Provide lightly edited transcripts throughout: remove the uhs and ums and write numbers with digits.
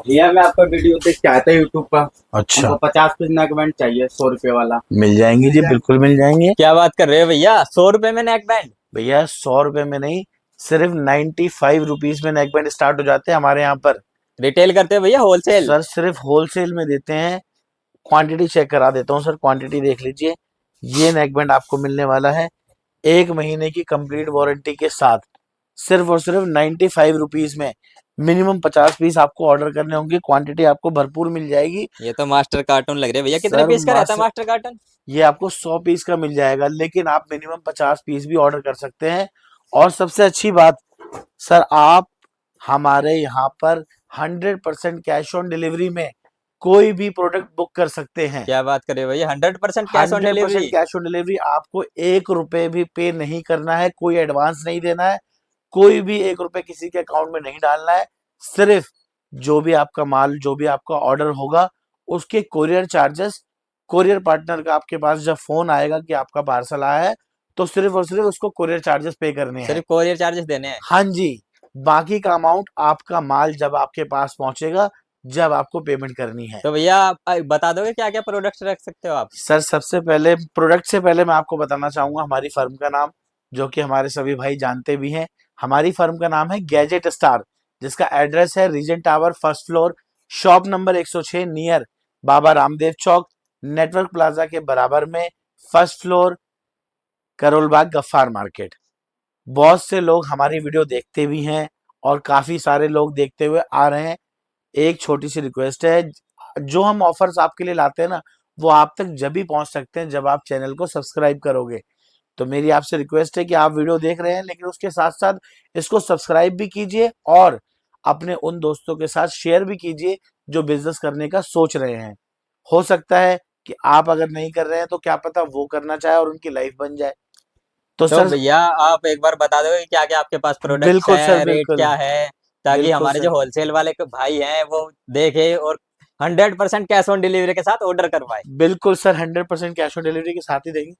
भैया मैं आपका वीडियो देख के आया था यूट्यूब पर। अच्छा, हमको 50 पीस नेक बैंड चाहिए, 100 रुपए वाला। मिल जाएंगे जी, बिल्कुल मिल जाएंगे। क्या बात कर रहे हो भैया, 100 रुपए में नेक बैंड? भैया 100 रुपए में नहीं, सिर्फ 95 रुपीज में नेक बैंड स्टार्ट हो जाते हैं हमारे यहाँ पर। रिटेल करते हो भैया, होलसेल? सर सिर्फ होलसेल में देते हैं। क्वांटिटी चेक करा देता हूँ सर, क्वांटिटी देख लीजिए। ये नेक बैंड आपको मिलने वाला है 1 महीने की कंप्लीट वारंटी के साथ, सिर्फ और सिर्फ 95 रुपीज में। मिनिमम 50 पीस आपको ऑर्डर करने होंगे, क्वांटिटी आपको भरपूर मिल जाएगी। ये तो मास्टर कार्टून लग रहे हैं भैया। कितने सर पीस का रहता है मास्टर कार्टून? ये आपको 100 पीस का मिल जाएगा, लेकिन आप मिनिमम 50 पीस भी ऑर्डर कर सकते हैं। और सबसे अच्छी बात सर, आप हमारे यहाँ पर 100% कैश ऑन डिलीवरी में कोई भी प्रोडक्ट बुक कर सकते हैं। क्या बात कर रहे हो भैया, 100% cash on 100% delivery? Cash on delivery, आपको 1 रुपए भी पे नहीं करना है, कोई एडवांस नहीं देना है, कोई भी 1 रुपए किसी के अकाउंट में नहीं डालना है। सिर्फ जो भी आपका माल, जो भी आपका ऑर्डर होगा, उसके कोरियर चार्जेस, कोरियर पार्टनर का आपके पास जब फोन आएगा कि आपका पार्सल आया है, तो सिर्फ और सिर्फ उसको कोरियर चार्जेस पे करने हैं। सिर्फ कोरियर चार्जेस देने हैं? हाँ जी, बाकी का अमाउंट आपका माल जब आपके पास पहुंचेगा, जब आपको पेमेंट करनी है। तो भैया आप बता दोगे क्या क्या प्रोडक्ट्स रख सकते हो आप? सर सबसे पहले, प्रोडक्ट से पहले मैं आपको बताना चाहूंगा हमारी फर्म का नाम, जो कि हमारे सभी भाई जानते भी हैं। हमारी फर्म का नाम है गैजेट स्टार, जिसका एड्रेस है Regent tower first floor, shop number 106, near Baba Ramdev Chowk, network plaza के बराबर में, first floor, Karolbagh Gaffar market. बहुत से लोग हमारी वीडियो देखते भी हैं और काफी सारे लोग देखते हुए आ रहे हैं। एक छोटी सी रिक्वेस्ट है, जो हम ऑफर्स आपके लिए लाते हैं ना, वो आप तक जब भी पहुंच सकते हैं जब आप चैनल को सब्सक्राइब करोगे। तो मेरी आपसे रिक्वेस्ट है कि आप वीडियो देख रहे हैं, लेकिन उसके साथ साथ इसको सब्सक्राइब भी कीजिए और अपने उन दोस्तों के साथ शेयर भी कीजिए जो बिजनेस करने का सोच रहे हैं। हो सकता है कि आप अगर नहीं कर रहे हैं तो क्या पता वो करना चाहे और उनकी लाइफ बन जाए। तो तो सर भैया आप एक बार बता दोगे क्या क्या आपके पास प्रोडक्ट्स बिल्कुल सर, हैं, रेट बिल्कुल क्या है, ताकि बिल्कुल हमारे सर, जो होलसेल वाले के भाई हैं वो देखे और 100% कैश ऑन डिलीवरी के साथ ऑर्डर करवाए। बिल्कुल सर, 100% कैश ऑन डिलीवरी के साथ ही देंगे।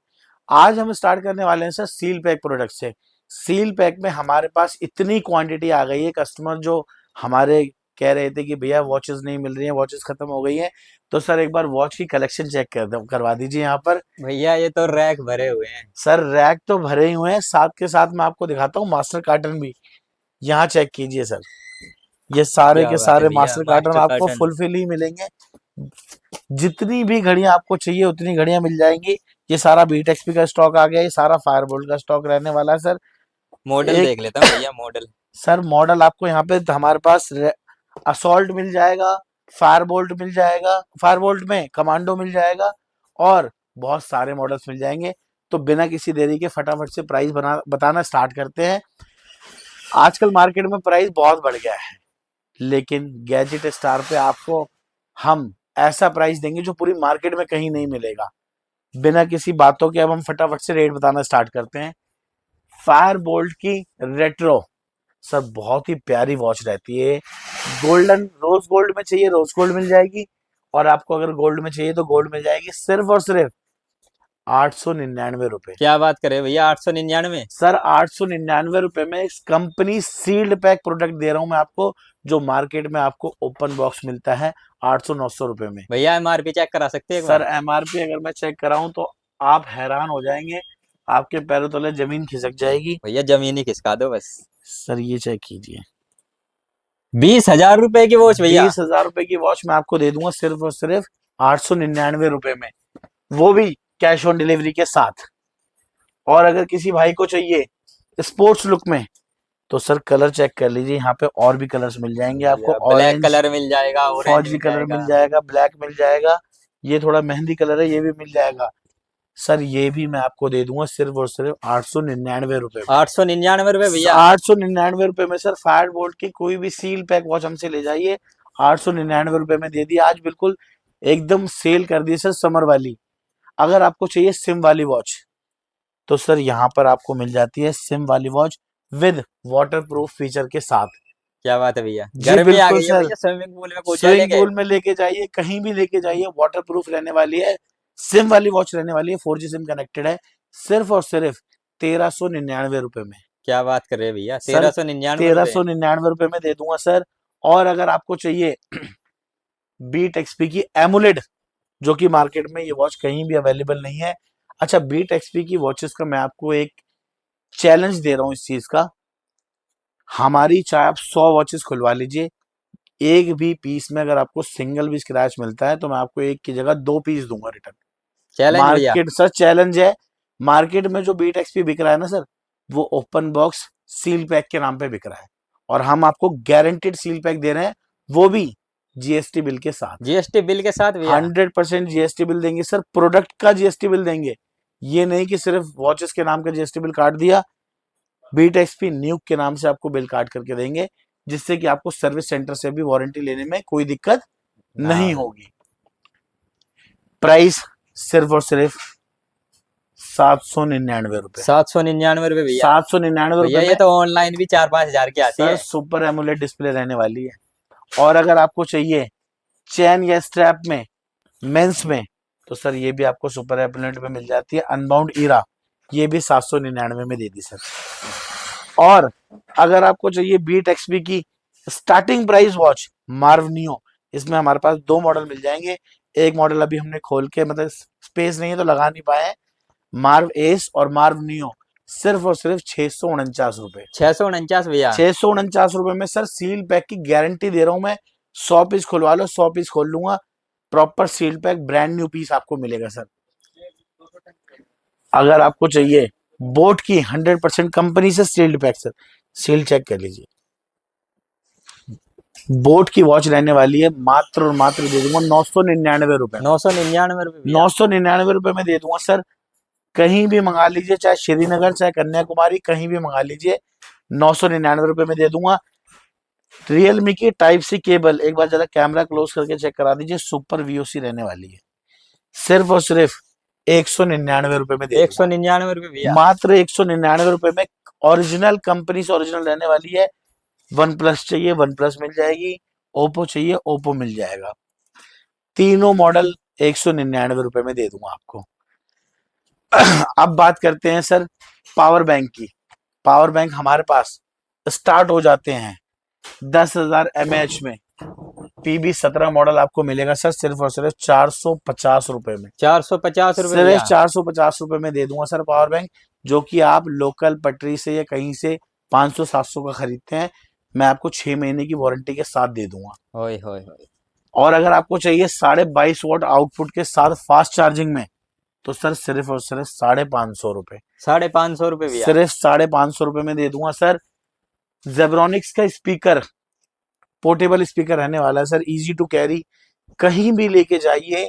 आज हम स्टार्ट करने वाले हैं सर सील पैक प्रोडक्ट से। सील पैक में हमारे पास इतनी क्वांटिटी आ गई है, कस्टमर जो हमारे कह रहे थे कि भैया वॉचेस नहीं मिल रही हैं, वॉचेस खत्म हो गई हैं, तो सर एक बार वॉच की कलेक्शन चेक करवा दीजिए यहाँ पर। भैया ये तो रैक भरे हुए हैं। सर रैक तो भरे ही हुए हैं, साथ के साथ मैं आपको दिखाता हूँ मास्टर कार्टन भी। यहाँ चेक कीजिए सर, ये सारे क्या के बात है सारे भैया, मास्टर कार्टन मास्टर आपको कार्टन। फुलफिल ही मिलेंगे। जितनी भी घड़ियां आपको चाहिए उतनी घड़ियां मिल जाएंगी। ये सारा बीट एक्सपी का स्टॉक आ गया, ये सारा फायरबोल्ट का स्टॉक रहने वाला है सर। मॉडल एक देख लेता हूँ भैया, मॉडल। सर मॉडल आपको यहाँ पे हमारे पास असॉल्ट मिल जाएगा, फायरबोल्ट मिल जाएगा, फायरबोल्ट में कमांडो मिल जाएगा, और बहुत सारे मॉडल्स मिल जाएंगे। तो बिना किसी देरी के फटाफट से प्राइस बताना स्टार्ट करते हैं। आजकल मार्केट में प्राइस बहुत बढ़ गया है, लेकिन गैजेट स्टार पे आपको हम ऐसा प्राइस देंगे जो पूरी मार्केट में कहीं नहीं मिलेगा। बिना किसी बातों के अब हम फटाफट से रेट बताना स्टार्ट करते हैं। फायर बोल्ट की रेट्रो सर बहुत ही प्यारी वॉच रहती है। गोल्डन, रोज गोल्ड में चाहिए रोज गोल्ड मिल जाएगी, और आपको अगर गोल्ड में चाहिए तो गोल्ड मिल जाएगी, सिर्फ और सिर्फ 899 रुपए। क्या बात करे भैया, 899? सर 899 रुपए में इस कंपनी सील्ड पैक प्रोडक्ट दे रहा हूं मैं आपको, जो मार्केट में आपको ओपन बॉक्स मिलता है 800-900 रुपए में। भैया एमआरपी चेक करा सकते हैं एक सर बार? एमआरपी अगर मैं चेक कराऊं तो आप हैरान हो जाएंगे, आपके पैरों तले जमीन खिसक जाएगी। भैया जमीन ही खिसका दो बस। सर ये चेक कीजिए, 20,000 रुपए की वॉच भैया? 20,000 रुपए की वॉच मैं आपको दे दूंगा सिर्फ और सिर्फ 899 रुपए में, वो भी कैश ऑन डिलीवरी के साथ। और अगर किसी भाई को चाहिए स्पोर्ट्स लुक में, तो सर कलर चेक कर लीजिए, यहाँ पे और भी कलर्स मिल जाएंगे आपको। ब्लैक ऑरेंज, कलर मिल जाएगा, ऑरेंज फौजी मिल कलर मिल जाएगा। जाएगा, ब्लैक मिल जाएगा, ये थोड़ा मेहंदी कलर है, ये भी मिल जाएगा। सर ये भी मैं आपको दे दूंगा सिर्फ और सिर्फ 899 रुपए में। 899 रुपए भैया? 899 रुपए में सर फायर बोल्ट की कोई भी सील पैक वॉच हमसे ले जाइए, 899 रुपए में दे दी। आज बिल्कुल एकदम सेल कर दी सर समर वाली। अगर आपको चाहिए सिम वाली वॉच, तो सर यहाँ पर आपको मिल जाती है सिम वाली watch with water proof feature के साथ। क्या बात है भैया, जी घर में आ बिल्कुल गई है सर, भैया, स्विमिंग पूल में कूद स्विमिंग जाएंगे। पूल में लेके जाइए, कहीं भी लेके जाइए, वाटर प्रूफ रहने वाली है, सिम वाली वॉच रहने वाली है, 4G सिम कनेक्टेड है, सिर्फ और सिर्फ 1399 रुपए में। क्या बात कर रहे हैं भैया, सर 1399 तेरह रुपए? सौ निन्यानवे रुपए में दे दूंगा सर। और अगर आपको चाहिए बीट एक्सपी की एमुलेट, जो कि मार्केट में ये वॉच कहीं भी अवेलेबल नहीं है। अच्छा, बीट एक्सपी की वॉचेस का मैं आपको एक चैलेंज दे रहा हूँ इस चीज का, हमारी चाहे आप 100 वॉचेस खुलवा लीजिए, एक भी पीस में अगर आपको सिंगल भी स्क्रैच मिलता है तो मैं आपको एक की जगह 2 पीस दूंगा रिटर्न। चैलेंज भैया। मार्केट सर चैलेंज है, मार्केट में जो बीट एक्सपी बिक रहा है ना सर, वो ओपन बॉक्स सील पैक के नाम पे बिक रहा है, और हम आपको गारंटेड सील पैक दे रहे हैं, वो भी जीएसटी बिल के साथ। जीएसटी बिल के साथ भैया। 100% जीएसटी बिल देंगे सर, प्रोडक्ट का जीएसटी बिल देंगे, ये नहीं कि सिर्फ वॉचेस के नाम का जीएसटी बिल काट दिया। बीट एक्सपी न्यूक के नाम से आपको बिल काट करके देंगे, जिससे कि आपको सर्विस सेंटर से भी वारंटी लेने में कोई दिक्कत नहीं होगी। प्राइस सिर्फ और सिर्फ 799 रुपए। 799 रुपए भैया। 799 भैया रुपए ये में तो ऑनलाइन भी 4-5 हजार की आती सर है। सुपर एमुलेट डिस्प्ले रहने वाली है। और अगर आपको चाहिए चैन या स्ट्रैप में मेंस में, तो सर ये भी आपको सुपर एमुलेट में मिल जाती है। अनबाउंड ईरा ये भी 799 में दे दी सर। और अगर आपको चाहिए बीट एक्सपी की स्टार्टिंग प्राइस वॉच मार्व नियो, इसमें हमारे पास 2 मॉडल मिल जाएंगे। एक मॉडल अभी हमने खोल के, मतलब स्पेस नहीं है तो लगा नहीं पाए, मार्व एस और मार्व नियो, सिर्फ और सिर्फ 649 रुपए। 649 भैया। 649 रुपए में सर सील पैक की गारंटी दे रहा हूं मैं। 100 पीस खुलवा लो, 100 पीस खोल लूंगा, proper seal pack brand new piece आपको मिलेगा सर। अगर आपको चाहिए बोट की 100% कंपनी से sealed pack sir, seal check कर लीजिए, बोट की वॉच रहने वाली है, मात्र और मात्र दे दूंगा 999 रुपए। 999 रुपए भैया। 999 रुपए में दे दूंगा सर। कहीं भी मंगा लीजिए, चाहे श्रीनगर चाहे कन्याकुमारी, कहीं भी मंगा लीजिए, 999 रुपए में दे दूंगा। रियलमी की टाइप सी केबल, एक बार जरा कैमरा क्लोज करके चेक करा दीजिए, सुपर वीओसी रहने वाली है, सिर्फ और सिर्फ 199 रुपए में दे दूंगा। 199 रुपए भैया। मात्र 199 रुपए में ओरिजिनल कंपनी से ओरिजिनल रहने वाली है। वन प्लस चाहिए वन प्लस मिल जाएगी, ओप्पो चाहिए ओप्पो मिल जाएगा, तीनों मॉडल 199 रुपए में दे दूंगा आपको। अब बात करते हैं सर पावर बैंक की। पावर बैंक हमारे पास स्टार्ट हो जाते हैं 10,000 mAh में। PB17 मॉडल आपको मिलेगा सर सिर्फ और सिर्फ 450 रुपए में। 450 रुपए सिर्फ भैया। 450 रुपए में दे दूंगा सर पावर बैंक, जो कि आप लोकल पटरी से या कहीं से 500-700 का खरीदते हैं, मैं आपको 6 महीने की वारंटी के साथ दे दूंगा। होय होय होय। और अगर आपको चाहिए 22.5 वॉट आउटपुट के साथ फास्ट चार्जिंग में, तो सर सिर्फ और सिर्फ 550 रुपए। 550 रुपए भैया। सिर्फ 550 रुपए में दे दूंगा सर। जेब्रॉनिक्स का स्पीकर, पोर्टेबल स्पीकर रहने वाला है सर, इजी टू कैरी, कहीं भी लेके जाइए,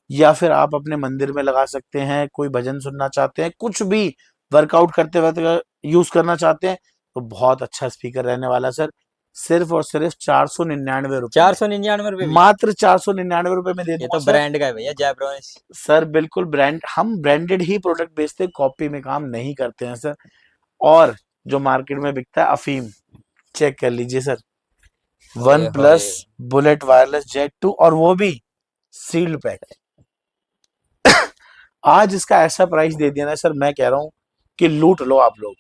या फिर आप अपने मंदिर में लगा सकते हैं, कोई भजन सुनना चाहते हैं, कुछ भी वर्कआउट करते वक्त यूज करना चाहते हैं, तो बहुत अच्छा स्पीकर रहने वाला सर, सिर्फ और सिर्फ 499 रुपए। 499 रुपए भैया। मात्र 499 रुपए में दे ये दूंगा तो सर। ब्रांड का है भैया, जेब्रॉनिक्स। सर बिल्कुल ब्रांड, हम ब्रांडेड ही प्रोडक्ट बेचते हैं, कॉपी में काम नहीं करते हैं सर। और जो मार्केट में बिकता है अफीम, चेक कर लीजिए सर, वन होय प्लस होय। बुलेट वायरलेस जेट 2, और वो भी सील्ड पैक। आज इसका ऐसा प्राइस दे दिया ना सर, मैं कह रहा हूं कि लूट लो आप लोग।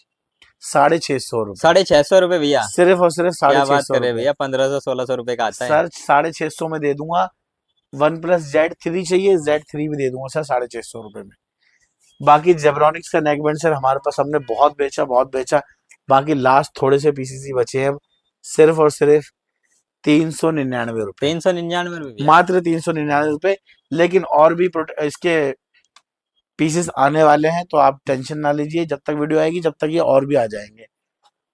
650 रुपए, 650 रुपए भैया। सिर्फ और सिर्फ क्या बात 650 कर रहे रुपए भैया, 1500-1600 रुपए का आता है। सर, 650 में दे दूंगा। वन प्लस Z3 चाहिए, Z3 भी दे दूंगा सर 650 रुपए में। बाकी जेब्रॉनिक्स का नेकबैंड सर हमारे पास, हमने बहुत बेचा बहुत बेचा, बाकी लास्ट थोड़े से पीसीस ही बचे हैं, सिर्फ और सिर्फ 399 रुपए। 399 रुपए भैया। मात्र 399 रुपए। लेकिन और भी इसके पीसेस आने वाले हैं, तो आप टेंशन ना लीजिए, जब तक वीडियो आएगी जब तक ये और भी आ जाएंगे।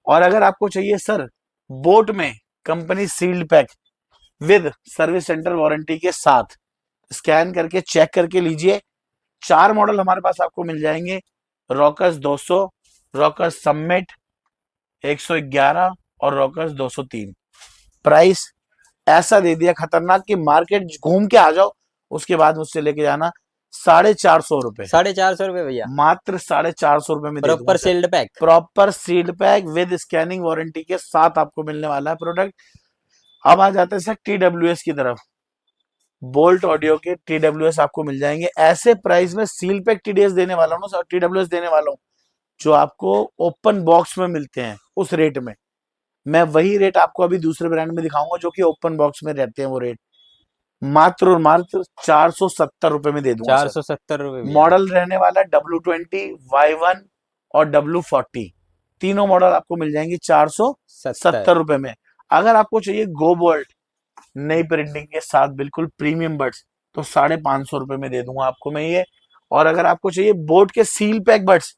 और अगर आपको चाहिए सर बोट में company sealed pack with service centre warranty के साथ, स्कैन करके चेक करके लीजिए। 4 मॉडल हमारे पास आपको मिल जाएंगे, रॉकर्स 200, रॉकर्स समिट 111 और रॉकर्स 203। प्राइस ऐसा दे दिया खतरनाक कि मार्केट घूम के आ जाओ, उसके बाद मुझसे लेके जाना 450 रुपए। 450 रुपए भैया। मात्र 450 रुपए में दे दूंगा proper sir. Sealed pack. Proper sealed pack with scanning warranty के साथ आपको मिलने वाला है प्रोडक्ट। अब आ जाते हैं सर TWS की तरफ। बोल्ट ऑडियो के TWS आपको मिल जाएंगे ऐसे प्राइस में, सील पैक TDS देने वाला हूँ, TWS देने वाला हूँ, जो आपको ओपन बॉक्स में मिलते हैं उस रेट में। मैं वही रेट आपको अभी दूसरे ब्रांड में दिखाऊंगा जो कि ओपन बॉक्स में रहते हैं वो रेट। मात्र और मात्र 470 में दे दूंगा सर। 470 रुपये भैया। मॉडल रहने वाला W20, Y1 और W40, तीनों मॉडल आपको मिल जाएंगे 470 में। अगर आपको चाहिए गो बोल्ट नई प्रिंटिंग के साथ बिल्कुल प्रीमियम बड्स, तो 550 में दे दूंगा आपको मैं ये। और अगर आपको चाहिए बोट के सील पैक बड्स,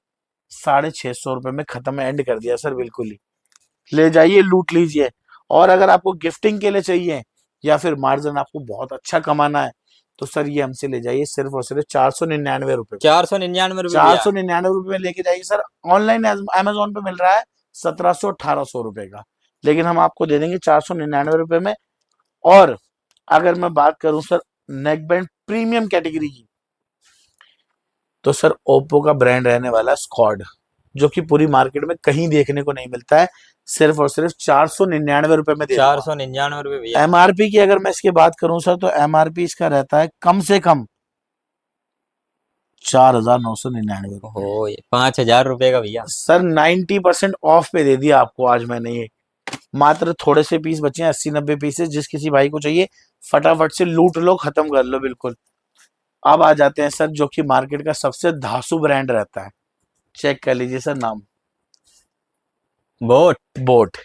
650 में खत्म, एंड कर दिया सर बिल्कुल ही। ले जाइए, लूट लीजिए। और अगर आपको गिफ्टिंग के लिए चाहिए या फिर मार्जिन आपको बहुत अच्छा कमाना है, तो सर ये हमसे ले जाइए सिर्फ और सिर्फ 499 रुपए। 499 रुपये 499 में लेके जाइए सर। ऑनलाइन अमेजोन पे मिल रहा है 1700-1800 रुपए का, लेकिन हम आपको दे देंगे 499 में। और अगर मैं बात करूं sir neck band premium category की, तो सर ओप्पो का ब्रांड रहने वाला है स्क्वाड, जो कि पूरी मार्केट में कहीं देखने को नहीं मिलता है। सिर्फ और सिर्फ 499 में दे दूंगा। 499 भैया। एमआरपी की अगर मैं इसकी बात करूं सर, तो एमआरपी इसका रहता है कम से कम 4,999 हो, ये 5,000 रुपये का भैया। सर 90% ऑफ पे दे दिया आपको आज मैंने ये। मात्र थोड़े से पीस बचे हैं, 80-90 पीसेस। जिस किसी भाई को चाहिए फटाफट से लूट लो, खत्म कर लो बिल्कुल। अब आ जाते हैं सर जो कि मार्केट का सबसे धांसू ब्रांड रहता है, चेक कर लीजिए सर नाम, बोट।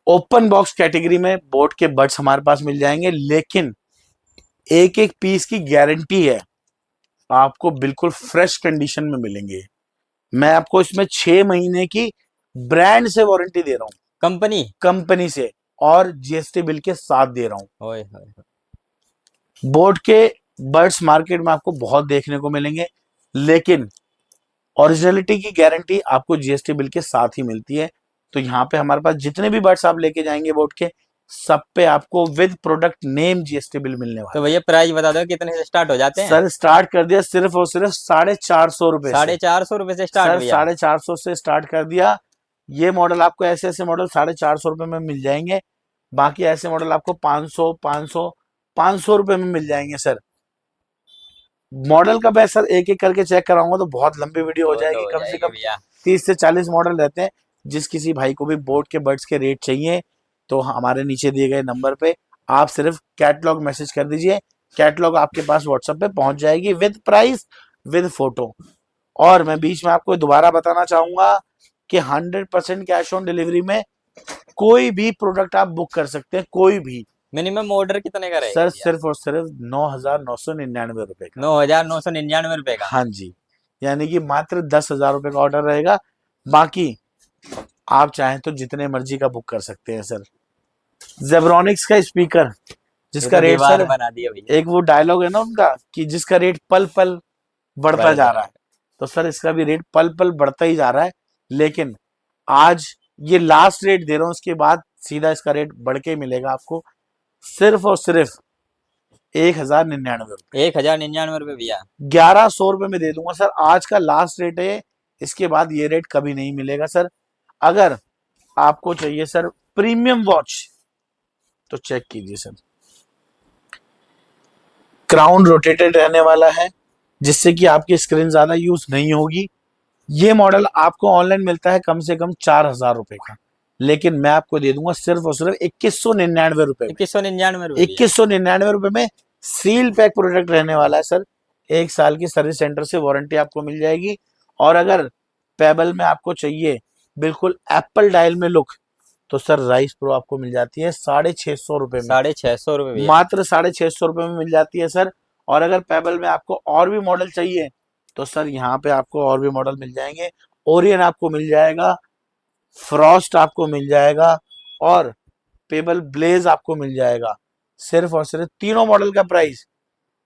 ओपन बॉक्स कैटेगरी में बोट के बड्स हमारे पास मिल जाएंगे, लेकिन एक एक पीस की गारंटी है, आपको बिल्कुल फ्रेश कंडीशन में मिलेंगे। मैं आपको इसमें 6 महीने की ब्रांड से वारंटी दे रहा हूँ, कंपनी से, और जीएसटी बिल के साथ दे रहा हूँ। ओए होए। बोट के बड्स मार्केट में आपको बहुत देखने को मिलेंगे, लेकिन ओरिजिनलिटी की गारंटी आपको जीएसटी बिल के साथ ही मिलती है। तो यहाँ पे हमारे पास जितने भी बड्स आप लेके जाएंगे बोट के, सब पे आपको with product name GST bill मिलने वाला तो भैया प्राइस बता दो कितने से स्टार्ट हो जाते है। हैं? सर स्टार्ट कर दिया सिर्फ और सिर्फ 450 रुपए से। 450 से स्टार्ट सर भैया। 450 से स्टार्ट कर दिया। ये मॉडल आपको ऐसे ऐसे मॉडल 450 रुपए में मिल जाएंगे। बाकी ऐसे मॉडल आपको 500 रुपए में मिल जाएंगे सर। मॉडल का मैं सर एक एक करके चेक कराऊंगा तो बहुत लंबी वीडियो हो जाएगी। कम से कम भैया 30 से 40 मॉडल रहते हैं। जिस किसी भाई को भी बोट के बड्स के रेट चाहिए, तो हमारे नीचे दिए गए नंबर पे आप सिर्फ कैटलॉग मैसेज कर दीजिए, कैटलॉग आपके पास व्हाट्सएप पे पहुंच जाएगी विद प्राइस, विद फोटो। और मैं बीच में आपको दोबारा बताना चाहूंगा कि 100% कैश ऑन डिलीवरी में कोई भी प्रोडक्ट आप बुक कर सकते हैं, कोई भी। मिनिमम ऑर्डर कितने का रहेगा सर सिर्फ और सिर्फ 9,999 रुपए का। 9,999 रुपए का। हाँ जी, यानी कि मात्र 10,000 रुपए का ऑर्डर रहेगा। बाकी आप चाहें तो जितने मर्जी का बुक कर सकते हैं सर। जेब्रॉनिक्स का स्पीकर, जिसका रेट सर बना दिया भैया। एक वो डायलॉग है ना उनका कि जिसका रेट पल पल बढ़ता जा रहा है, तो सर इसका भी रेट पल पल बढ़ता ही जा रहा है। लेकिन आज ये लास्ट रेट दे रहा हूं, उसके बाद सीधा इसका रेट बढ़ के मिलेगा आपको सिर्फ और सिर्फ 1,099 रुपए। 1,099 रुपए भैया। 1,100 रुपए में दे दूंगा सर। आज का लास्ट रेट है, इसके बाद ये रेट कभी नहीं मिलेगा सर। अगर आपको चाहिए सर प्रीमियम वॉच, तो चेक कीजिए सर, क्राउन रोटेटेड रहने वाला है, जिससे कि आपकी स्क्रीन ज्यादा यूज नहीं होगी। ये मॉडल आपको ऑनलाइन मिलता है कम से कम 4,000 रुपए का, लेकिन मैं आपको दे दूंगा सिर्फ और सिर्फ 2,199 रुपए। 2,199 रुपए में सील पैक प्रोडक्ट रहने वाला है सर। 1 साल की सर्विस सेंटर से वारंटी आपको मिल जाएगी। और अगर पेबल में आपको चाहिए बिल्कुल एप्पल डायल में लुक, तो सर राइस प्रो आपको मिल जाती है 650 रुपए में। 650 रुपए मात्र 650 रुपए में मिल जाती है सर। और अगर पेबल में आपको और भी मॉडल चाहिए, तो सर यहाँ पे आपको और भी मॉडल मिल जाएंगे। ओरियन आपको मिल जाएगा, फ्रॉस्ट आपको मिल जाएगा, और पेबल ब्लेज आपको मिल जाएगा। सिर्फ और सिर्फ तीनों मॉडल का प्राइस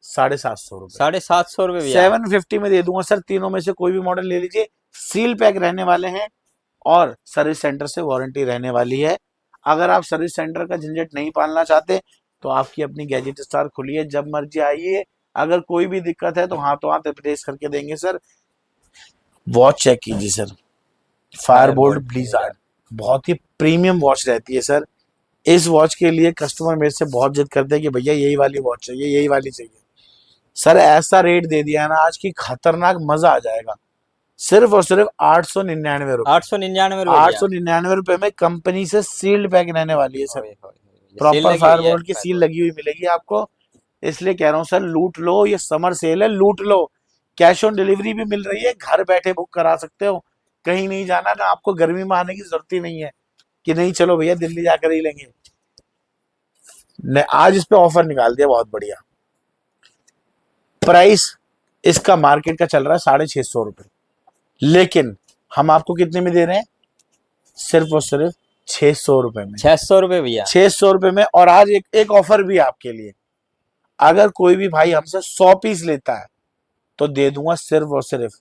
750 रुपए। 750 रुपए 750 में दे दूंगा सर। तीनों में से कोई भी मॉडल ले लीजिए, सील पैक रहने वाले हैं और सर्विस सेंटर से वारंटी रहने वाली है। अगर आप सर्विस सेंटर का झंझट नहीं पालना चाहते, तो आपकी अपनी गैजेट स्टार खुली है, जब मर्जी आइए। अगर कोई भी दिक्कत है तो हाथों हाथ रिप्लेस करके देंगे सर। वॉच चेक कीजिए सर, फायरबोल्ट ब्लिजार्ड, बहुत ही प्रीमियम वॉच रहती है सर। इस वॉच के लिए कस्टमर मेरे से बहुत जिद करते हैं कि भैया यही वाली वॉच चाहिए, यही वाली चाहिए। सर ऐसा रेट दे दिया है ना आज की, खतरनाक मजा आ जाएगा। सिर्फ और सिर्फ 899 रुपए। 899 रुपए 899 रुपए में कंपनी से सील्ड पैक रहने वाली है सर। प्रॉपर फायरबोल्ट की सील लगी हुई मिलेगी आपको। इसलिए कह रहा हूँ सर, लूट लो, ये समर सेल है, लूट लो। कैश ऑन डिलीवरी भी मिल रही है, घर बैठे बुक करा सकते हो, कहीं नहीं जाना, ना आपको गर्मी में आने की जरूरत ही नहीं है कि नहीं चलो भैया दिल्ली जाकर ही लेंगे। आज इस पे ऑफर निकाल दिया बहुत बढ़िया। प्राइस इसका मार्केट का चल रहा है 650 रुपए, लेकिन हम आपको कितने में दे रहे हैं? सिर्फ और सिर्फ 600 रुपए में। 600 रुपए भैया, 600 रुपए में। और आज एक ऑफर भी है आपके लिए, अगर कोई भी भाई हमसे 100 पीस लेता है तो दे दूंगा सिर्फ और सिर्फ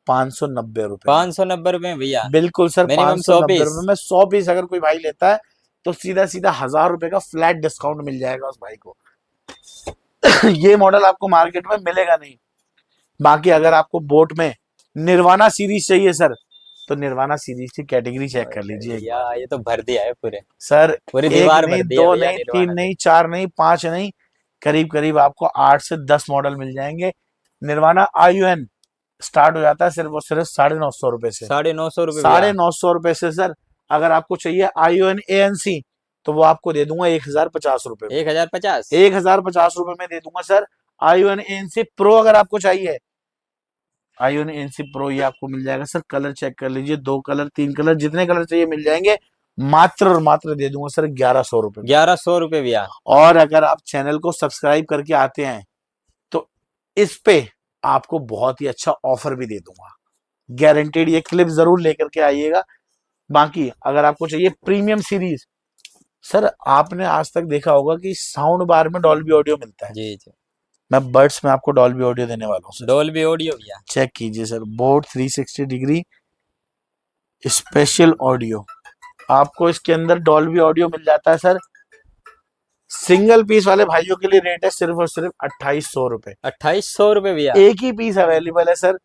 590 रुपए। 590 रुपए में भैया, बिल्कुल सर, मिनिमम 590 रुपए में 100 पीस अगर कोई भाई लेता है तो सीधा सीधा 1000 रुपए का फ्लैट डिस्काउंट मिल जाएगा उस भाई को। ये मॉडल आपको मार्केट में मिलेगा नहीं। बाकी अगर आपको बोट में निर्वाणा सीरीज चाहिए सर, तो निर्वाणा सीरीज की कैटेगरी चेक कर लीजिए। भैया ये तो भर दिया है पूरे, सर पूरी एक दीवार नहीं, भर दी है दो भैया नहीं, निर्वाणा 3 नहीं, 4 नहीं, 5 नहीं, करीब करीब आपको 8 से 10 मॉडल मिल जाएंगे। निर्वाणा IUN स्टार्ट हो जाता है सिर्फ और सिर्फ 950 रुपए से। 950 रुपए, 950 रुपए से सर। अगर आपको चाहिए IUN ANC तो वो आपको दे दूंगा 1050 रुपए में। 1050, 1050 रुपए में दे दूंगा सर। IUN ANC प्रो अगर आपको चाहिए, IUN ANC प्रो ये आपको मिल जाएगा सर। कलर चेक कर लीजिए, 2 कलर 3 कलर जितने कलर चाहिए मिल जाएंगे। मात्र और मात्र दे दूंगा सर 1100 रुपए में। 1100 रुपए भैया। और अगर आप चैनल को सब्सक्राइब करके आते हैं तो इस पे आपको बहुत ही अच्छा ऑफर भी दे दूंगा, गारंटेड। ये क्लिप जरूर लेकर के आइएगा। बाकी अगर आपको चाहिए प्रीमियम सीरीज, सर आपने आज तक देखा होगा कि साउंड बार में डॉल्बी ऑडियो मिलता है। जी जी, मैं बर्ड्स में आपको डॉल्बी ऑडियो देने वाला हूँ। डॉल्बी ऑडियो भैया, चेक कीजिए sir, boat 360 degree special audio आपको इसके अंदर डॉल्बी ऑडियो मिल जाता है सर। सिंगल पीस वाले भाइयों के लिए रेट है सिर्फ और सिर्फ 2800 रुपए। 2800 रुपए भैया। एक ही पीस अवेलेबल है सर,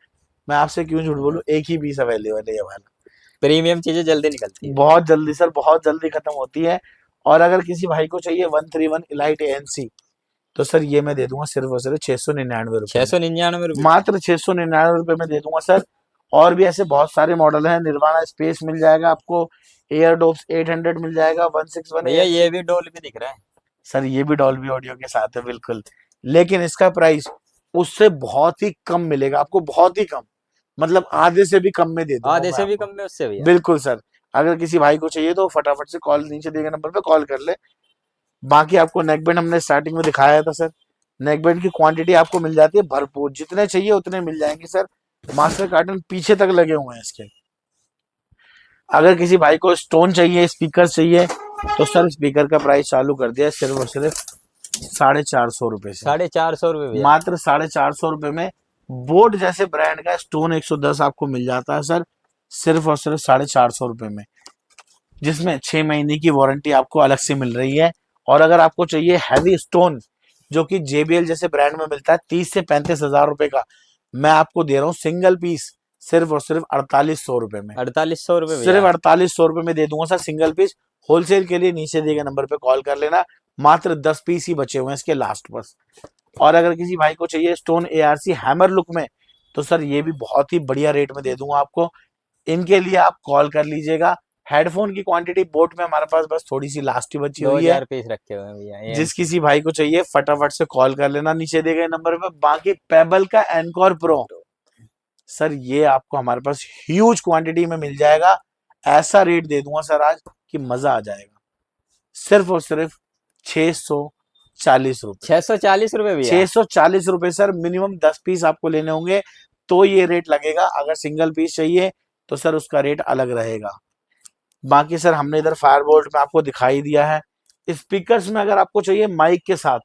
मैं आपसे क्यों झूठ बोलूं, एक ही पीस अवेलेबल है ये वाला। प्रीमियम चीजें जल्दी निकलती है, बहुत जल्दी सर, बहुत जल्दी खत्म होती है। और अगर किसी भाई को चाहिए 131 इलाइट ANC तो सर ये मैं दे दूंगा सिर्फ और सिर्फ 699 रुपए। 699 रुपए, मात्र 699 रुपए में दे दूंगा सर। और भी ऐसे बहुत सारे मॉडल हैं। निर्वाणा स्पेस मिल जाएगा आपको, एयरडोप्स 800 मिल जाएगा, 161 भैया ये भी डॉल्बी दिख रहा है सर, ये भी डॉल्बी ऑडियो के साथ है बिल्कुल। लेकिन इसका प्राइस उससे बहुत ही कम मिलेगा आपको, बहुत ही कम, मतलब आधे से भी कम में दे दूंगा। आधे से भी कम में उससे भैया। बिल्कुल सर। अगर किसी भाई को चाहिए तो फटाफट से कॉल, नीचे दिए गए नंबर पे कॉल कर ले। बाकी आपको नेकबैंड हमने स्टार्टिंग में दिखाया था सर। नेकबैंड की क्वांटिटी आपको मिल जाती है भरपूर, जितने चाहिए उतने मिल जाएंगे सर। मास्टर कार्टन पीछे तक लगे हुए हैं इसके। अगर किसी भाई को स्टोन चाहिए, स्पीकर चाहिए, तो सर स्पीकर का प्राइस चालू कर दिया सिर्फ और सिर्फ 450 रुपए से। 450 रुपए भैया, मात्र 450 रुपए में बोट जैसे ब्रांड का स्टोन 110 आपको मिल जाता है सर, सिर्फ और सिर्फ 450 रुपए में, जिसमें 6 महीने की वारंटी आपको अलग से मिल रही है। और अगर आपको चाहिए हैवी स्टोन जो कि JBL जैसे ब्रांड में मिलता है 30 से 35 हजार रुपए का, मैं आपको दे रहा हूँ सिंगल पीस सिर्फ और सिर्फ 4800 रुपए में। 4800 रुपए सिर्फ भैया। 4800 रुपए में दे दूंगा सर सिंगल पीस। होलसेल के लिए नीचे दिए गए नंबर पे कॉल कर लेना, मात्र 10 पीस ही बचे हुए हैं इसके लास्ट बस। और अगर किसी भाई को चाहिए स्टोन ARC हैमर लुक में, तो सर ये भी बहुत ही बढ़िया रेट में दे दूंगा आपको। इनके लिए आप कॉल कर लीजिएगा। हेडफोन की क्वांटिटी बोट में हमारे पास बस थोड़ी सी लास्ट ही बची हुई है। 2000 पीस रखे हुए हैं भैया। जिस किसी भाई को चाहिए फटाफट से कॉल कर लेना नीचे दिए गए नंबर पे। बाकी पेबल का एनकॉर प्रो सर ये आपको हमारे पास ह्यूज क्वांटिटी में मिल जाएगा। ऐसा रेट दे दूंगा सर आज कि मजा आ जाएगा। सिर्फ और सिर्फ 640 रुपए। 640 रुपए भैया। 640 रुपए सर। मिनिमम 10 पीस आपको लेने होंगे तो ये रेट लगेगा। अगर सिंगल पीस चाहिए तो सर उसका रेट अलग रहेगा। बाकी सर हमने इधर फायरबोल्ट में आपको दिखाई दिया है। स्पीकर्स में अगर आपको चाहिए माइक के साथ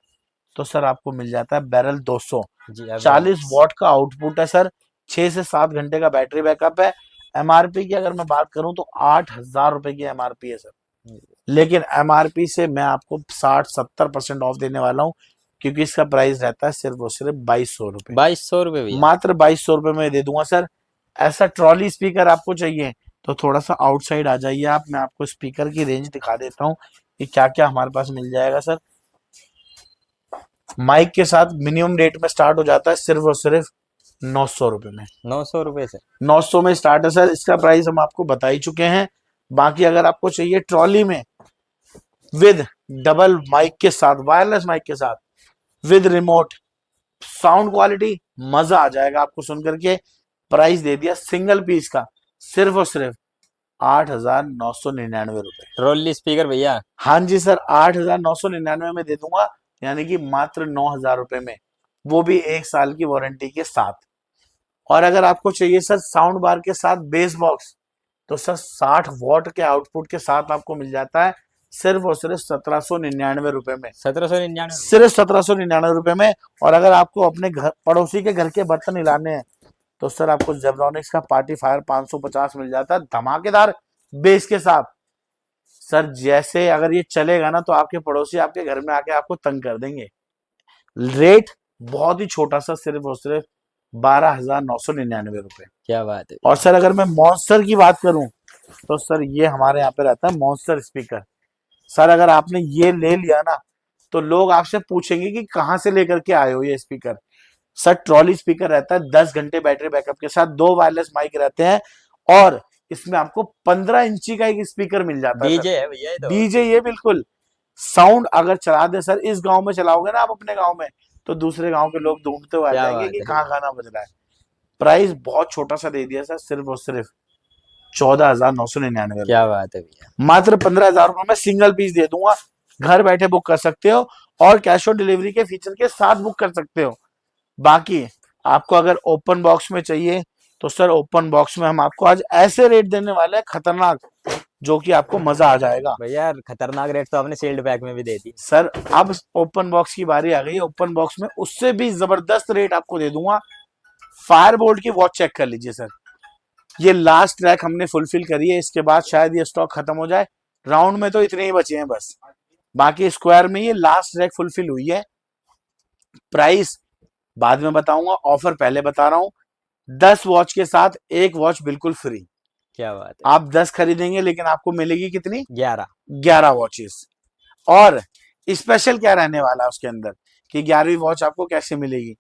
तो सर आपको मिल जाता है बैरल 200, जी, 40 वॉट का आउटपुट है सर, 6 से 7 घंटे का बैटरी बैकअप है। MRP की अगर मैं बात करूं तो 8000 रुपए की MRP है सर। लेकिन MRP से मैं आपको 60-70% ऑफ देने वाला हूं, क्योंकि इसका प्राइस रहता है सिर्फ और सिर्फ 2200 रुपए। 2200 रुपए भैया। मात्र 2200 रुपए में दे दूंगा सर। ऐसा ट्रॉली स्पीकर आपको चाहिए तो थोड़ा सा आउटसाइड आ जाइए आप, मैं आपको स्पीकर की रेंज दिखा देता हूँ कि क्या क्या हमारे पास मिल जाएगा सर। माइक के साथ मिनिमम रेट में स्टार्ट हो जाता है सिर्फ और सिर्फ 900 रुपए में। 900 रुपए से 900 में स्टार्ट है सर। इसका प्राइस हम आपको बता ही चुके हैं। बाकी अगर आपको चाहिए ट्रॉली में विद डबल माइक के साथ, वायरलेस माइक के साथ, विद रिमोट, साउंड क्वालिटी मजा आ जाएगा आपको सुन करके। प्राइस दे दिया सिंगल पीस का सिर्फ और सिर्फ 8,999 रुपए। ट्रॉली स्पीकर भैया। हाँ जी सर, 8,999 में दे दूंगा, यानी कि मात्र 9,000 रुपए में, वो भी 1 साल की वारंटी के साथ। और अगर आपको चाहिए सर साउंड बार के साथ बेस बॉक्स, तो सर 60 वॉट के आउटपुट के साथ आपको मिल जाता है सिर्फ और सिर्फ 1799 रुपए में। 1799 सिर्फ 1799 रुपए में। और अगर आपको अपने घर पड़ोसी के घर के बर्तन हिलाने हैं, तो सर आपको जेब्रॉनिक्स का पार्टी फायर 550 मिल जाता है धमाकेदार बेस के साथ। सर जैसे अगर ये चलेगा ना, तो आपके पड़ोसी आपके घर में आके आपको तंग कर देंगे। रेट बहुत ही छोटा सा, सिर्फ और सिर्फ 12,999 रुपए। क्या बात है। और सर अगर मैं मॉन्स्टर की बात करूं, तो सर ये हमारे यहाँ पे रहता है मॉन्स्टर स्पीकर। सर अगर आपने ये ले लिया ना, तो लोग आपसे पूछेंगे कि कहाँ से लेकर के आए हो ये स्पीकर। सर ट्रॉली स्पीकर रहता है, 10 घंटे बैटरी बैकअप के साथ, 2 वायरलेस माइक रहते हैं, और इसमें आपको 15 इंची का एक स्पीकर मिल जाता है। डीजे है भैया ये तो। डीजे, ये बिल्कुल साउंड अगर चला दे सर, इस गांव में चलाओगे ना आप अपने गांव में, तो दूसरे गांव के लोग ढूंढते हुए आ क्या जाएंगे बात कि है। कहाँ गाना बज रहा है। प्राइस बहुत छोटा सा दे दिया सर, सिर्फ और सिर्फ 14,999। क्या बात है भैया। मात्र 15,000 रुपए में सिंगल पीस दे दूंगा, घर बैठे बुक कर सकते हो, और कैश ऑन डिलीवरी के फीचर के साथ बुक कर सकते हो। बाकी आपको अगर ओपन बॉक्स में चाहिए, तो सर ओपन बॉक्स में हम आपको आज ऐसे रेट देने वाले हैं खतरनाक, जो कि आपको मजा आ जाएगा। भैया खतरनाक रेट तो आपने सील्ड पैक में भी दे दी। सर अब ओपन बॉक्स की बारी आ गई है। ओपन बॉक्स में उससे भी जबरदस्त रेट आपको दे दूंगा। फायर बोल्ट की वॉच चेक कर लीजिए सर, ये लास्ट ट्रैक हमने फुलफिल करी है, इसके बाद शायद ये स्टॉक खत्म हो जाए। राउंड में तो इतने ही बचे हैं बस, बाकी स्क्वायर में ये लास्ट ट्रैक फुलफिल हुई है। प्राइस बाद में बताऊंगा, ऑफर पहले बता रहा हूं, 10 वॉच के साथ 1 वॉच बिल्कुल फ्री। क्या बात है। आप 10 खरीदेंगे, लेकिन आपको मिलेगी कितनी? 11 वॉचेस। और स्पेशल क्या रहने वाला है उसके अंदर, कि 11वीं वॉच आपको कैसे मिलेगी?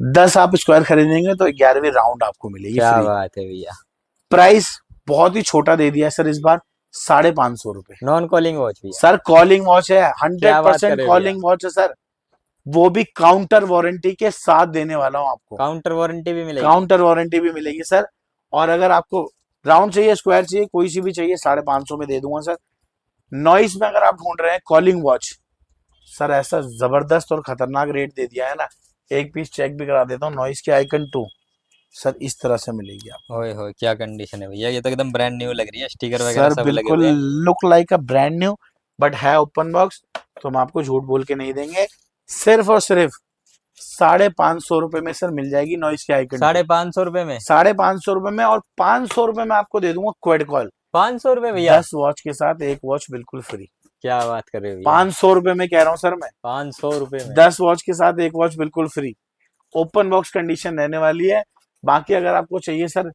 10 आप स्क्वायर खरीदेंगे तो 11वीं राउंड आपको मिलेगी क्या फ्री। बात है भैया। प्राइस बहुत ही छोटा दे दिया है सर इस बार, 550 रुपए। नॉन कॉलिंग वॉच भी सर कॉलिंग वॉच है, क्या बात कर 100% रहे हो कॉलिंग वॉच है सर, वो भी काउंटर वारंटी के साथ देने वाला हूं आपको। काउंटर वारंटी भी मिलेगी। काउंटर वारंटी भी मिलेगी सर। और अगर आपको राउंड चाहिए, स्क्वायर चाहिए, कोई सी भी चाहिए, 550 में दे दूंगा सर। नॉइस में अगर आप ढूंढ रहे हैं कॉलिंग वॉच, सर ऐसा जबरदस्त और खतरनाक रेट दे दिया है ना, एक पीस चेक भी करा देता हूँ। नॉइस के आइकन 2 सर इस तरह से मिलेगी आपको। ओए होए क्या कंडीशन है भैया, ये तो एकदम ब्रांड न्यू लग रही है, स्टिकर वगैरह सर सब लगे बिल्कुल हुए हैं। Look like a brand new, but है ओपन बॉक्स, तो हम आपको झूठ बोल के नहीं देंगे। सिर्फ और सिर्फ 550 रुपए में सर मिल जाएगी नॉइस के आइकन। 550 रुपए में। 550 रुपए में, और 500 रुपए में आपको दे दूंगा क्वेड कॉल। 500 रुपए भैया। 10 वॉच के साथ 1 वॉच बिल्कुल फ्री। क्या बात कर रहे हो भैया। 500 रुपए में कह रहा हूँ सर मैं, 500 रुपए में 10 वॉच के साथ 1 वॉच बिल्कुल फ्री। ओपन बॉक्स कंडीशन रहने वाली है। बाकी अगर आपको चाहिए सर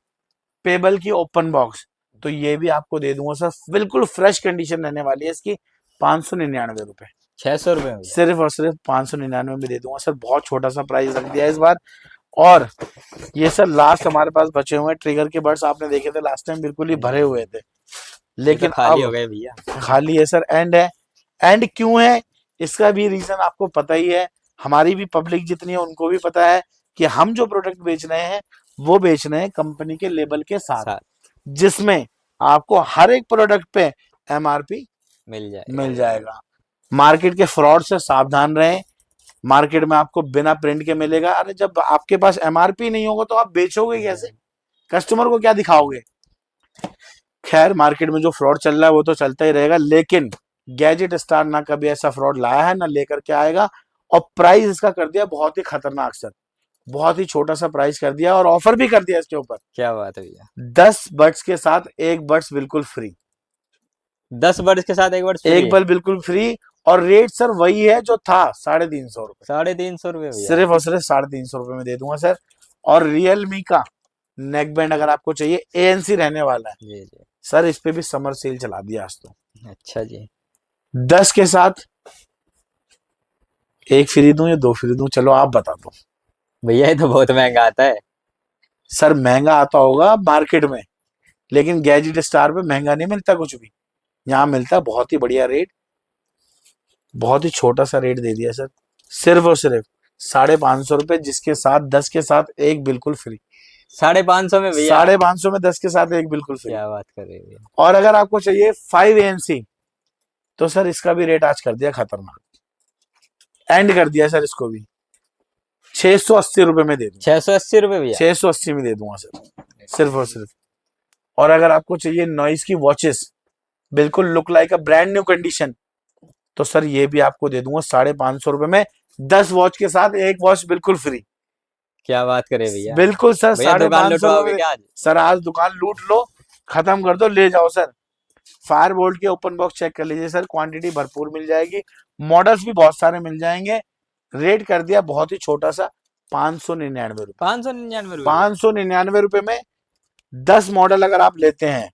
पेबल की ओपन बॉक्स, तो ये भी आपको दे दूंगा सर, बिल्कुल फ्रेश कंडीशन रहने वाली है इसकी, 599 रुपए। 600 रुपए में। सिर्फ और सिर्फ 599 में दे दूंगा सर, बहुत छोटा सा प्राइस रख दिया है इस बार। और ये सर लास्ट हमारे पास बचे हुए हैं ट्रिगर के बर्ड्स, आपने देखे थे लास्ट टाइम बिल्कुल ही भरे हुए थे, लेकिन खाली हो अब गए भैया। खाली है सर। एंड है, एंड क्यों है इसका भी रीजन आपको पता ही है, हमारी भी पब्लिक जितनी है उनको भी पता है कि हम जो प्रोडक्ट बेच रहे हैं वो बेच रहे हैं कंपनी के लेबल के साथ, जिसमें आपको हर एक प्रोडक्ट पे MRP मिल जाएगा। मार्केट के फ्रॉड से सावधान रहें, मार्केट में आपको बिना प्रिंट के मिलेगा। अरे जब आपके पास MRP नहीं होगा तो आप बेचोगे कैसे, कस्टमर को क्या दिखाओगे? खैर मार्केट में जो फ्रॉड चल रहा है वो तो चलता ही रहेगा, लेकिन गैजेट स्टार ना कभी ऐसा फ्रॉड लाया है ना लेकर के आएगा। और प्राइस इसका कर दिया बहुत ही खतरनाक सर, बहुत ही छोटा सा प्राइस कर दिया, और ऑफर भी कर दिया इसके ऊपर। क्या बात है भैया। 10 बड्स के साथ 1 बड्स बिल्कुल फ्री। 10 बर्ड्स के साथ 1 बर्ड फ्री। 1 बल्ब बिल्कुल फ्री। और रेट सर वही है जो था, 350 रुपए। 350 रुपए भैया। सिर्फ और सिर्फ 350 रुपए में दे दूंगा सर। और रियलमी का नेक बैंड अगर आपको चाहिए, ANC रहने वाला है जी जी। सर, इस पे भी समर सेल चला दिया आज तो। अच्छा जी। 10 के साथ 1 फ्री दूं या 2 फ्री दूं, चलो आप बता दो। भैया ये तो बहुत महंगा आता है। सर महंगा आता होगा मार्केट में, लेकिन गैजेट स्टार पे महंगा नहीं मिलता कुछ भी। यहाँ मिलता है बहुत ही बढ़िया रेट, बहुत ही छोटा सा रेट दे दिया सर, सिर्फ और सिर्फ 550 रुपए, जिसके साथ 10 के साथ एक बिल्कुल फ्री। 550 में भैया, 550 में 10 के साथ एक बिल्कुल फ्री। क्या बात कर रहे हैं भैया। और अगर आपको चाहिए 5 ANC तो सर इसका भी रेट आज कर दिया खतरनाक, एंड कर दिया सर, इसको भी 680 रुपए में दे दूंगा। 680 रुपए भैया, 680 में दे दूंगा सर, सिर्फ और सिर्फ। और अगर आपको चाहिए नॉइस की वॉचेस बिल्कुल look like a brand new condition, तो सर ये भी आपको दे दूंगा 550 रुपए में, 10 वॉच के साथ एक वॉच बिल्कुल फ्री। क्या बात करे भैया। बिल्कुल सर, भैया दुकान 550 लुटवाओगे रुपए। क्या आज? सर आज दुकान लूट लो, खत्म कर दो, ले जाओ सर। फायर बोल्ट के ओपन बॉक्स चेक कर लीजिए सर, क्वांटिटी भरपूर मिल जाएगी, मॉडल्स भी बहुत सारे मिल जाएंगे। रेट कर दिया बहुत ही छोटा सा, 599 रुपए। 599 रुपए 599 रुपए में 10 मॉडल अगर आप लेते हैं।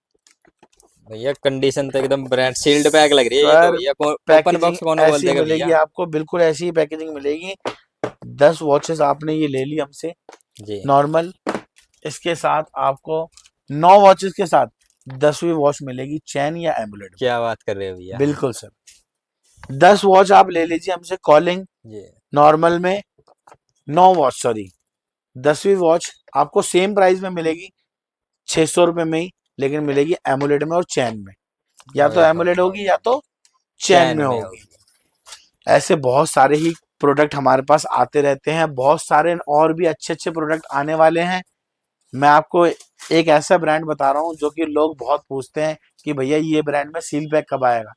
भैया, कंडीशन तो एकदम ब्रांड सील्ड पैक लग रही है ये सर, तो भैया। ओपन पैकेजिंग बॉक्स कौन बोल ऐसी देगा मिलेगी भैया। आपको, बिल्कुल ऐसी ही पैकेजिंग मिलेगी। 10 वॉचेस आपने ये ले ली हमसे जी, नॉर्मल, इसके साथ आपको 9 वॉचेस के साथ 10वीं वॉच मिलेगी, चैन या एमुलेट। क्या बात कर रहे हो भैया। बिल्कुल सर, 10 वॉच आप ले लीजिए हमसे कॉलिंग जी, नॉर्मल में, 9 वॉच सॉरी, 10वीं वॉच आपको सेम प्राइस में मिलेगी 600 रुपए में ही, लेकिन मिलेगी एमुलेट में और चैन में, या तो एमुलेट होगी या तो चैन में होगी। ऐसे बहुत सारे ही प्रोडक्ट हमारे पास आते रहते हैं, बहुत सारे और भी अच्छे अच्छे प्रोडक्ट आने वाले हैं। मैं आपको एक ऐसा ब्रांड बता रहा हूँ जो कि लोग बहुत पूछते हैं कि भैया ये ब्रांड में सील पैक कब आएगा,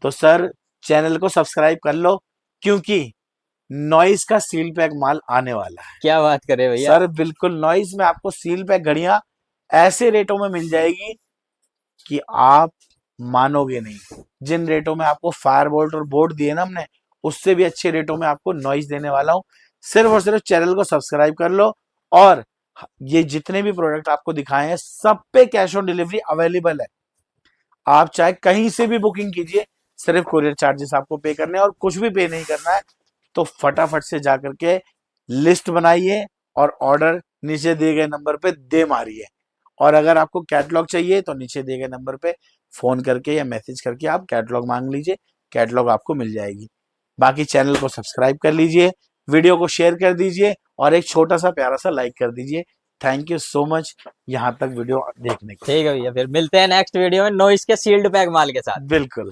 तो सर चैनल को सब्सक्राइब कर लो, क्योंकि नॉइस का सील पैक माल आने वाला है। क्या बात कर रहे हो भैया। सर बिल्कुल, नॉइस में आपको सील पैक घड़ियां ऐसे रेटों में मिल जाएगी कि आप मानोगे नहीं। जिन रेटों में आपको फायर बोल्ट और बोर्ड दिए ना हमने, उससे भी अच्छे रेटों में आपको नॉइस देने वाला हूँ। सिर्फ और सिर्फ चैनल को सब्सक्राइब कर लो, और ये जितने भी प्रोडक्ट आपको दिखाए हैं सब पे कैश ऑन डिलीवरी अवेलेबल है। आप चाहे कहीं से भी बुकिंग कीजिए, सिर्फ कोरियर चार्जेस आपको पे करने हैं और कुछ भी पे नहीं करना है। तो फटाफट से जाकर के लिस्ट बनाइए और ऑर्डर नीचे दिए गए नंबर पे दे मारिए। और अगर आपको कैटलॉग चाहिए तो नीचे दिए गए नंबर पे फोन करके या मैसेज करके आप कैटलॉग मांग लीजिए, कैटलॉग आपको मिल जाएगी। बाकी चैनल को सब्सक्राइब कर लीजिए, वीडियो को शेयर कर दीजिए और एक छोटा सा प्यारा सा लाइक कर दीजिए। थैंक यू सो मच यहाँ तक वीडियो देखने के लिए। ठीक है भैया, फिर मिलते हैं नेक्स्ट वीडियो में नॉइस के सील्ड पैक माल के साथ। बिल्कुल।